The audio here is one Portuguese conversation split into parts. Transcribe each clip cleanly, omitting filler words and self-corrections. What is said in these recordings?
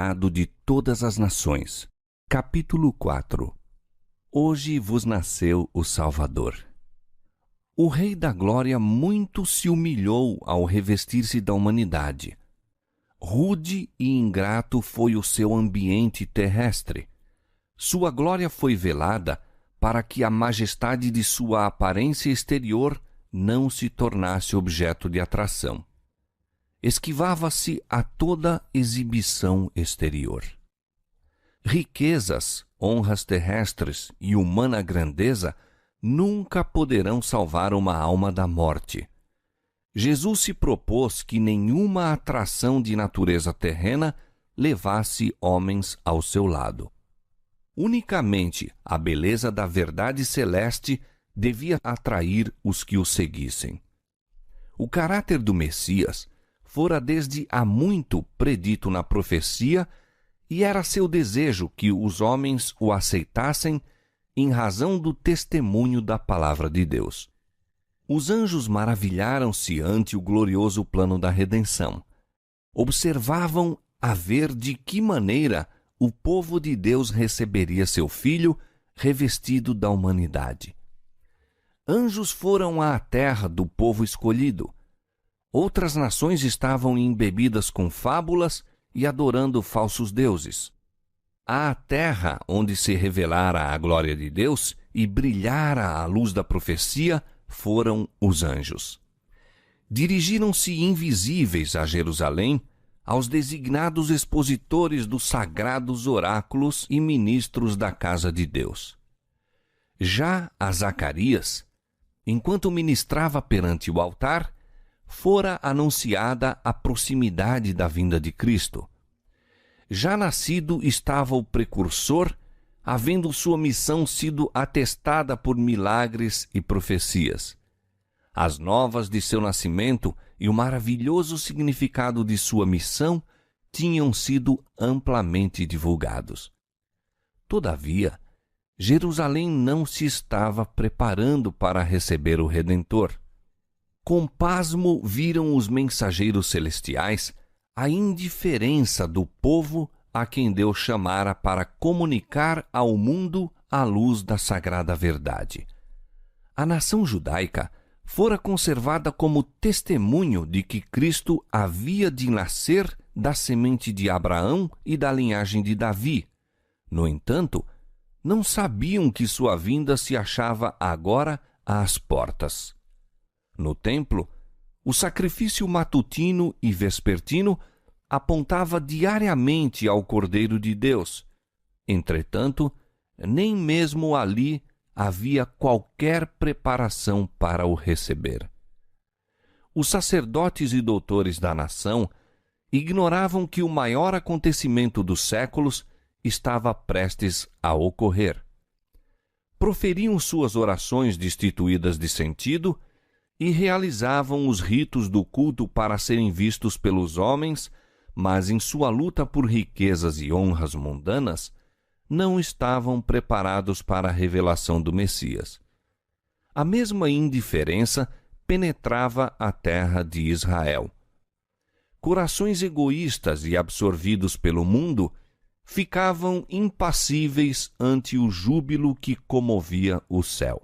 esperado de todas as nações. Capítulo 4. Hoje vos nasceu o Salvador. O Rei da Glória muito se humilhou ao revestir-se da humanidade. Rude e ingrato foi o seu ambiente terrestre. Sua glória foi velada para que a majestade de sua aparência exterior não se tornasse objeto de atração. Esquivava-se a toda exibição exterior. Riquezas, honras terrestres e humana grandeza nunca poderão salvar uma alma da morte. Jesus se propôs que nenhuma atração de natureza terrena levasse homens ao seu lado. Unicamente a beleza da verdade celeste devia atrair os que o seguissem. O caráter do Messias fora desde há muito predito na profecia e era seu desejo que os homens o aceitassem em razão do testemunho da palavra de Deus. Os anjos maravilharam-se ante o glorioso plano da redenção. Observavam a ver de que maneira o povo de Deus receberia seu Filho revestido da humanidade. Anjos foram à terra do povo escolhido. Outras nações estavam embebidas com fábulas e adorando falsos deuses. À terra onde se revelara a glória de Deus e brilhara a luz da profecia foram os anjos. Dirigiram-se invisíveis a Jerusalém, aos designados expositores dos sagrados oráculos e ministros da casa de Deus. Já a Zacarias, enquanto ministrava perante o altar, fora anunciada a proximidade da vinda de Cristo. Já nascido estava o precursor, havendo sua missão sido atestada por milagres e profecias. As novas de seu nascimento e o maravilhoso significado de sua missão tinham sido amplamente divulgados. Todavia, Jerusalém não se estava preparando para receber o Redentor. Com pasmo viram os mensageiros celestiais a indiferença do povo a quem Deus chamara para comunicar ao mundo a luz da sagrada verdade. A nação judaica fora conservada como testemunho de que Cristo havia de nascer da semente de Abraão e da linhagem de Davi. No entanto, não sabiam que sua vinda se achava agora às portas. No templo, o sacrifício matutino e vespertino apontava diariamente ao Cordeiro de Deus. Entretanto, nem mesmo ali havia qualquer preparação para o receber. Os sacerdotes e doutores da nação ignoravam que o maior acontecimento dos séculos estava prestes a ocorrer. Proferiam suas orações destituídas de sentido e realizavam os ritos do culto para serem vistos pelos homens, mas em sua luta por riquezas e honras mundanas, não estavam preparados para a revelação do Messias. A mesma indiferença penetrava a terra de Israel. Corações egoístas e absorvidos pelo mundo ficavam impassíveis ante o júbilo que comovia o céu.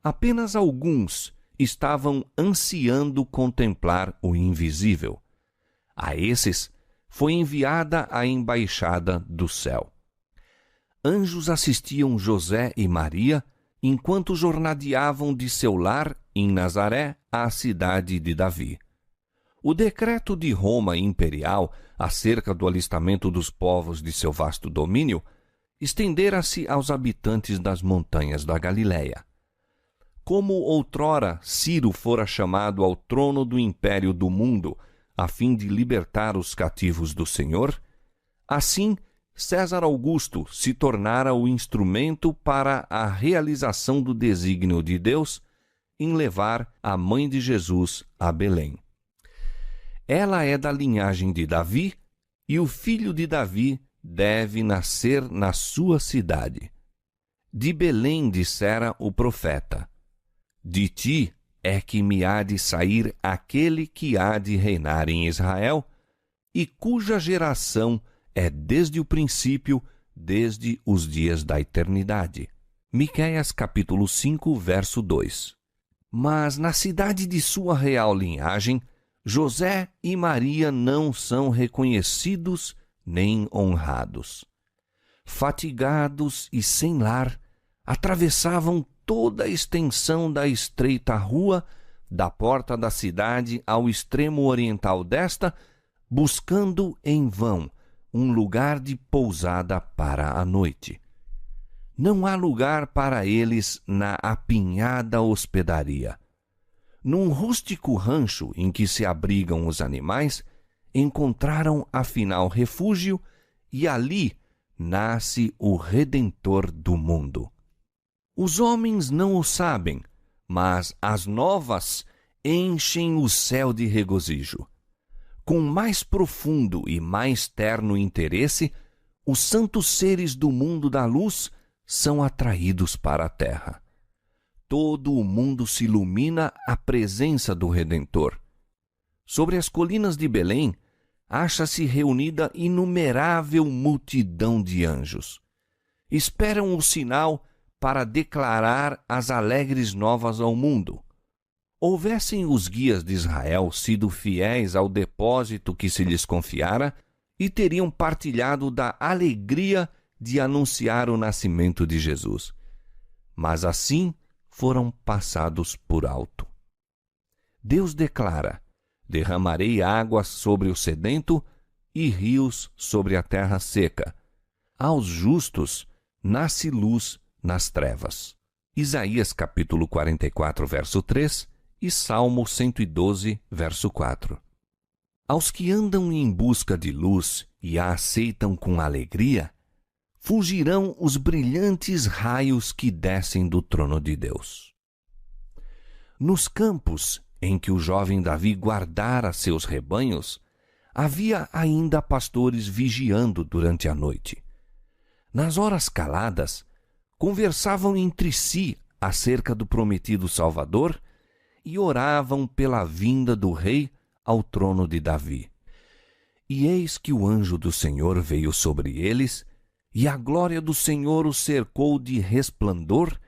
Apenas alguns estavam ansiando contemplar o invisível. A esses foi enviada a embaixada do céu. Anjos assistiam José e Maria enquanto jornadeavam de seu lar em Nazaré à cidade de Davi. O decreto de Roma imperial acerca do alistamento dos povos de seu vasto domínio estendera-se aos habitantes das montanhas da Galiléia. Como outrora Ciro fora chamado ao trono do império do mundo a fim de libertar os cativos do Senhor, assim César Augusto se tornara o instrumento para a realização do desígnio de Deus em levar a mãe de Jesus a Belém. Ela é da linhagem de Davi, e o filho de Davi deve nascer na sua cidade. De Belém dissera o profeta: de ti é que me há de sair aquele que há de reinar em Israel, e cuja geração é desde o princípio, desde os dias da eternidade. Miqueias capítulo 5, verso 2. Mas na cidade de sua real linhagem, José e Maria não são reconhecidos nem honrados. Fatigados e sem lar, atravessavam toda a extensão da estreita rua, da porta da cidade ao extremo oriental desta, buscando em vão um lugar de pousada para a noite. Não há lugar para eles na apinhada hospedaria. Num rústico rancho em que se abrigam os animais, encontraram afinal refúgio e ali nasce o Redentor do mundo. Os homens não o sabem, mas as novas enchem o céu de regozijo. Com mais profundo e mais terno interesse, os santos seres do mundo da luz são atraídos para a terra. Todo o mundo se ilumina à presença do Redentor. Sobre as colinas de Belém, acha-se reunida inumerável multidão de anjos. Esperam o sinal para declarar as alegres novas ao mundo. Houvessem os guias de Israel sido fiéis ao depósito que se lhes confiara e teriam partilhado da alegria de anunciar o nascimento de Jesus. Mas assim foram passados por alto. Deus declara: derramarei águas sobre o sedento e rios sobre a terra seca. Aos justos nasce luz nas trevas. Isaías capítulo 44, verso 3 e Salmo 112, verso 4. Aos que andam em busca de luz e a aceitam com alegria, fugirão os brilhantes raios que descem do trono de Deus. Nos campos em que o jovem Davi guardara seus rebanhos, havia ainda pastores vigiando durante a noite. Nas horas caladas, conversavam entre si acerca do prometido Salvador e oravam pela vinda do rei ao trono de Davi. E eis que o anjo do Senhor veio sobre eles, e a glória do Senhor os cercou de resplandor,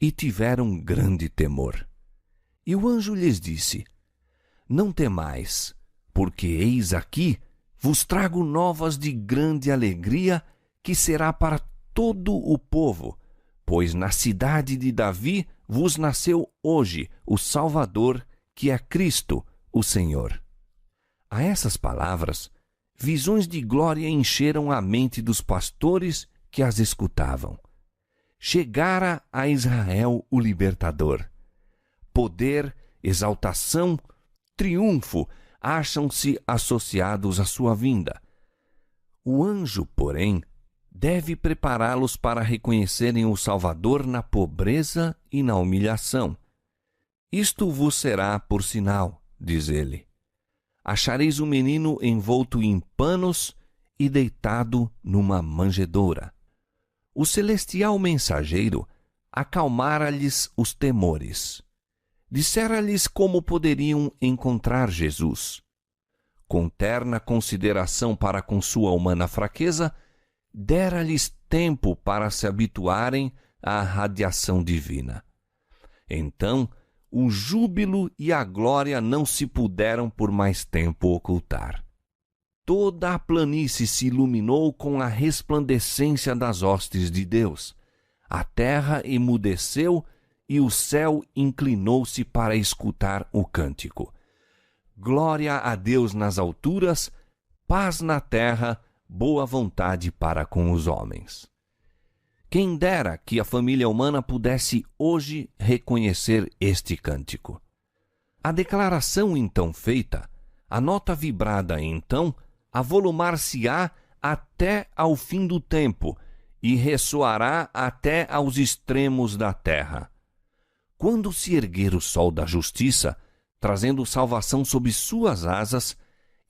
e tiveram grande temor. E o anjo lhes disse: não temais, porque eis aqui vos trago novas de grande alegria, que será para todo o povo, pois na cidade de Davi vos nasceu hoje o Salvador, que é Cristo, o Senhor. A essas palavras, visões de glória encheram a mente dos pastores que as escutavam. Chegara a Israel o libertador. Poder, exaltação, triunfo acham-se associados à sua vinda. O anjo, porém, deve prepará-los para reconhecerem o Salvador na pobreza e na humilhação. Isto vos será por sinal, diz ele. Achareis o menino envolto em panos e deitado numa manjedoura. O celestial mensageiro acalmara-lhes os temores. Dissera-lhes como poderiam encontrar Jesus. Com terna consideração para com sua humana fraqueza, dera-lhes tempo para se habituarem à radiação divina. Então, o júbilo e a glória não se puderam por mais tempo ocultar. Toda a planície se iluminou com a resplandecência das hostes de Deus. A terra emudeceu e o céu inclinou-se para escutar o cântico. Glória a Deus nas alturas, paz na terra, boa vontade para com os homens. Quem dera que a família humana pudesse hoje reconhecer este cântico. A declaração então feita, a nota vibrada então, avolumar-se-á até ao fim do tempo e ressoará até aos extremos da terra. Quando se erguer o sol da justiça, trazendo salvação sob suas asas,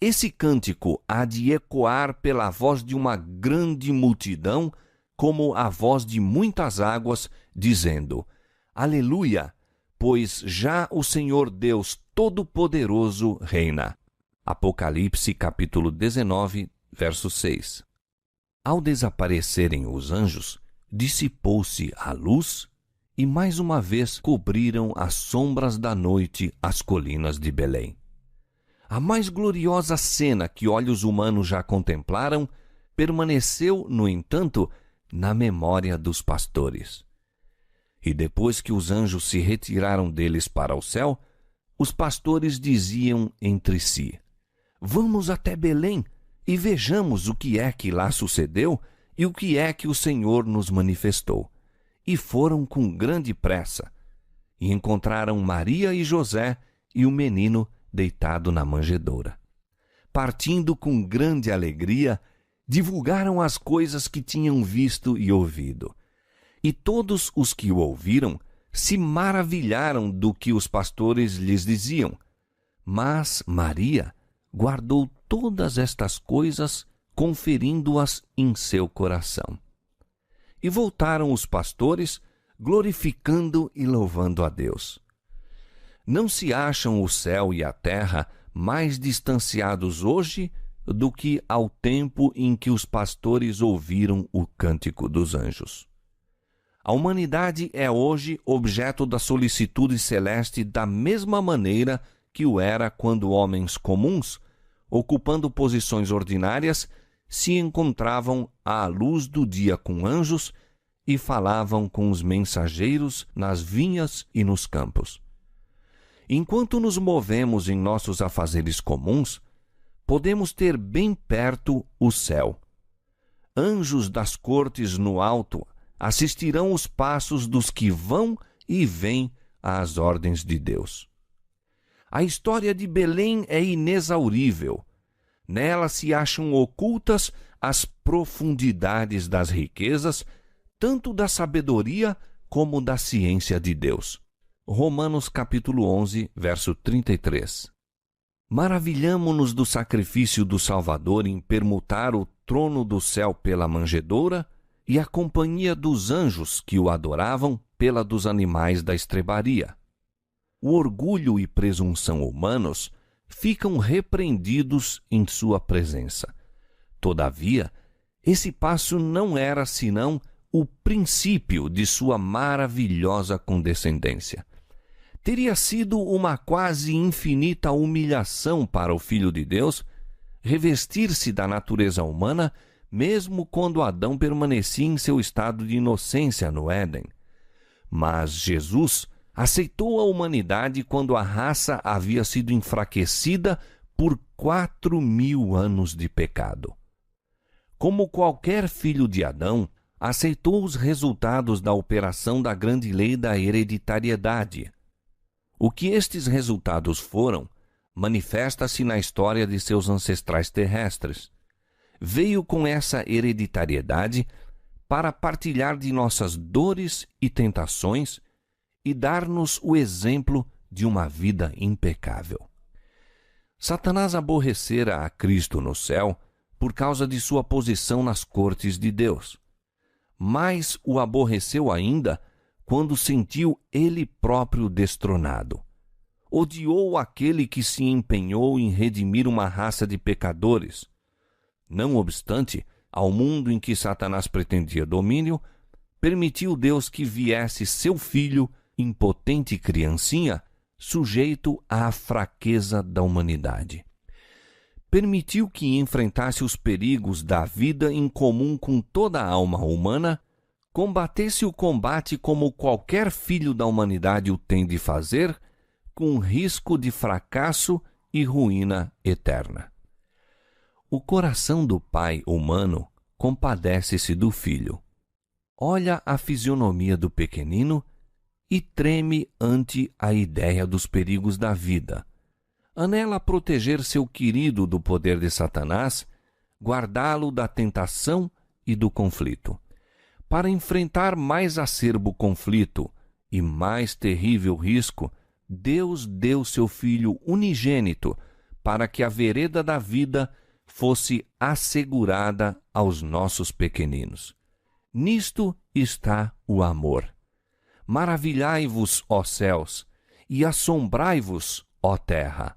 esse cântico há de ecoar pela voz de uma grande multidão, como a voz de muitas águas, dizendo: Aleluia, pois já o Senhor Deus Todo-Poderoso reina. Apocalipse capítulo 19, verso 6. Ao desaparecerem os anjos, dissipou-se a luz e mais uma vez cobriram as sombras da noite as colinas de Belém. A mais gloriosa cena que olhos humanos já contemplaram permaneceu, no entanto, na memória dos pastores. E depois que os anjos se retiraram deles para o céu, os pastores diziam entre si: Vamos até Belém e vejamos o que é que lá sucedeu e o que é que o Senhor nos manifestou. E foram com grande pressa, e encontraram Maria e José e o menino deitado na manjedoura. Partindo com grande alegria, divulgaram as coisas que tinham visto e ouvido. E todos os que o ouviram se maravilharam do que os pastores lhes diziam. Mas Maria guardou todas estas coisas, conferindo-as em seu coração. E voltaram os pastores, glorificando e louvando a Deus. Não se acham o céu e a terra mais distanciados hoje do que ao tempo em que os pastores ouviram o cântico dos anjos. A humanidade é hoje objeto da solicitude celeste da mesma maneira que o era quando homens comuns, ocupando posições ordinárias, se encontravam à luz do dia com anjos e falavam com os mensageiros nas vinhas e nos campos. Enquanto nos movemos em nossos afazeres comuns, podemos ter bem perto o céu. Anjos das cortes no alto assistirão os passos dos que vão e vêm às ordens de Deus. A história de Belém é inexaurível. Nela se acham ocultas as profundidades das riquezas, tanto da sabedoria como da ciência de Deus. Romanos capítulo 11, verso 33. Maravilhamo-nos do sacrifício do Salvador em permutar o trono do céu pela manjedoura e a companhia dos anjos que o adoravam pela dos animais da estrebaria. O orgulho e presunção humanos ficam repreendidos em sua presença. Todavia, esse passo não era senão o princípio de sua maravilhosa condescendência. Teria sido uma quase infinita humilhação para o Filho de Deus revestir-se da natureza humana, mesmo quando Adão permanecia em seu estado de inocência no Éden. Mas Jesus aceitou a humanidade quando a raça havia sido enfraquecida por 4.000 anos de pecado. Como qualquer filho de Adão, aceitou os resultados da operação da grande lei da hereditariedade. O que estes resultados foram, manifesta-se na história de seus ancestrais terrestres. Veio com essa hereditariedade para partilhar de nossas dores e tentações e dar-nos o exemplo de uma vida impecável. Satanás aborrecera a Cristo no céu por causa de sua posição nas cortes de Deus. Mais o aborreceu ainda quando sentiu ele próprio destronado. Odiou aquele que se empenhou em redimir uma raça de pecadores. Não obstante, ao mundo em que Satanás pretendia domínio, permitiu Deus que viesse seu filho, impotente criancinha, sujeito à fraqueza da humanidade. Permitiu que enfrentasse os perigos da vida em comum com toda a alma humana, combatesse o combate como qualquer filho da humanidade o tem de fazer, com risco de fracasso e ruína eterna. O coração do pai humano compadece-se do filho. Olha a fisionomia do pequenino e treme ante a ideia dos perigos da vida. Anela proteger seu querido do poder de Satanás, guardá-lo da tentação e do conflito. Para enfrentar mais acerbo conflito e mais terrível risco, Deus deu seu Filho unigênito para que a vereda da vida fosse assegurada aos nossos pequeninos. Nisto está o amor. Maravilhai-vos, ó céus, e assombrai-vos, ó terra,